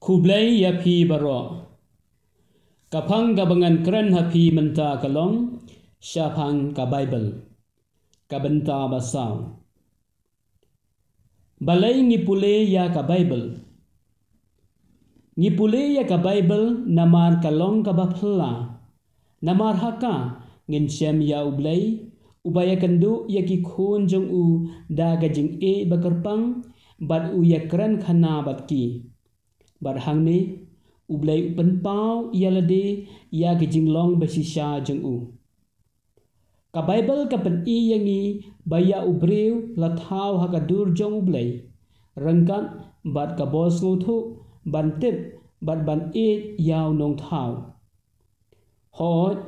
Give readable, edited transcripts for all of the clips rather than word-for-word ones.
Kublai ya phi baro. Kapang gabangan keren hapi menta kalong, syapang ka Bible. Kabenta basau. Balai ngipule ya ka Bible. Ngipule ya ka Bible namar kalong ka bapla. Namar haka ngin syam ya ublay. Ubaya kendu ya ki khun jong u da gajing e bakarpang bad u ya keren khana bat ki. Bad hang ni ublay upen pau ya lade ya gajing long basisha jong u. Ka Bible ka pen i yangi baya ubreu la thau hakadur jong ublay. Rangkat bad ka bos nguthu ban tip bad ban e yaw nong thau. Hot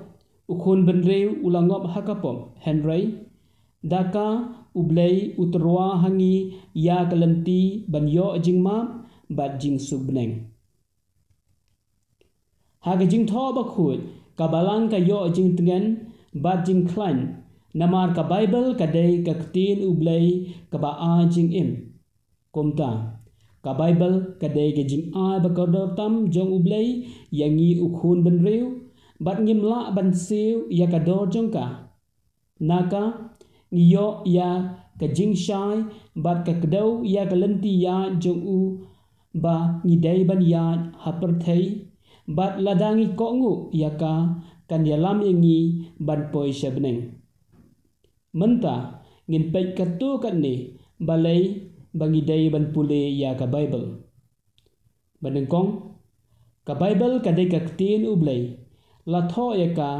ukun benreu ulangop hakapom Henry daka ublay utrwa hangi ya kalenti ban yo jing map bad jing subneng. Haga jing tho bakut kabalang ka yo jing tengen bad jing klan namar ka Bible ka day ka ktin ublay ka ba a jing im. Kumta ka Bible ka day ka jing a bakodor tam jong ublay yangi ukun benreu bat ngimla ban siu ya ka dor jongka naka ngiyo ya ka jing shai bat ka kedau ya ka lenti ya jong u ba ngidai ban ya haperthai bat ladangi kongu ya ka kan yalam yangi ban poi shabneng menta ngin pej katu kan ni balai bangidai ban pule ya ka Bible banengkong ka Bible ka dai ka ktin ublay la tho ya ka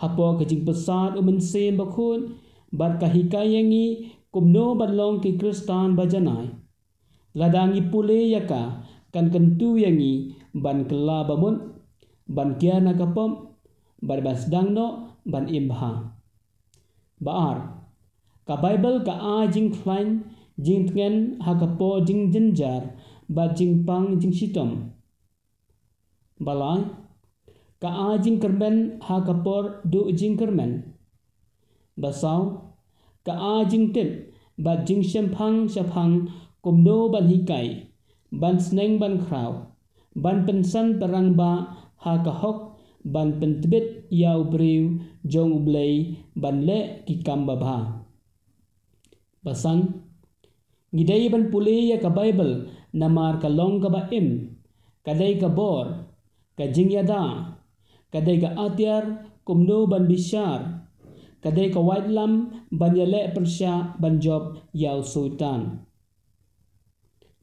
hapo ka jing pesat umen sem bakun bat ka hikayangi kumno balong ki kristan bajanai ladangi pule ya ka kan kentu yangi ban kela bamun ban kiana kapom ban basdang no ban imbha baar ka Bible ka a jing klain jing tngen hakapo jing jenjar bat jing pang jing sitom balai ka a jing kermen ha kapor du jing kermen basau ka a jing tip bat jing shaphang kumno ban hikai ban sneng ban kraw ban pensan perang ba ha ka hok ban pentbit yaw brew jong ublay ban le ki kamba ba basan ngidai ban pule ya ka Bible namar ka long ka ba im kadai ka bor ka jing yada kadai ka atyar kumno ban bishar kadai ka white lam ban yale persya ban job yaw sultan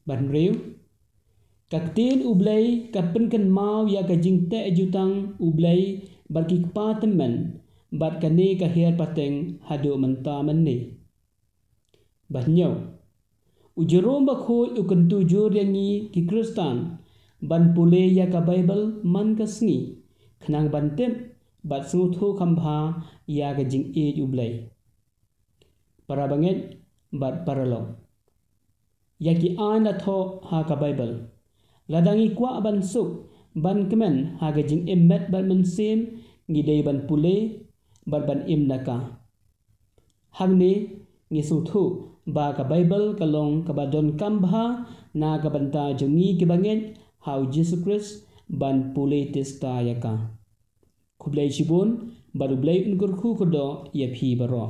ban riu kaktin ublay ka penken mau ya ka jing te jutang ublay ban ki patemen bat ka ne ka her pateng hadu menta menni banyo ujurum ba khoi ukun tujur yangi ki kristan ban pule ya ka Bible man ka sngi khnang ban tem bat suthu khambha ya ga jing e ublay para banget bat paralong ya ki ana tho ha ka Bible ladangi kwa ban suk ban kemen ha ga jing emmet ban mensim ngidei ban pule bat ban im naka hangne ngi suthu ba ka Bible kalong ka badon kambha na ka banta jongi ki banget how Jesus Christ ban pule testa yaka Kublai Shibun baru blai unkur khu kodo ya phi baro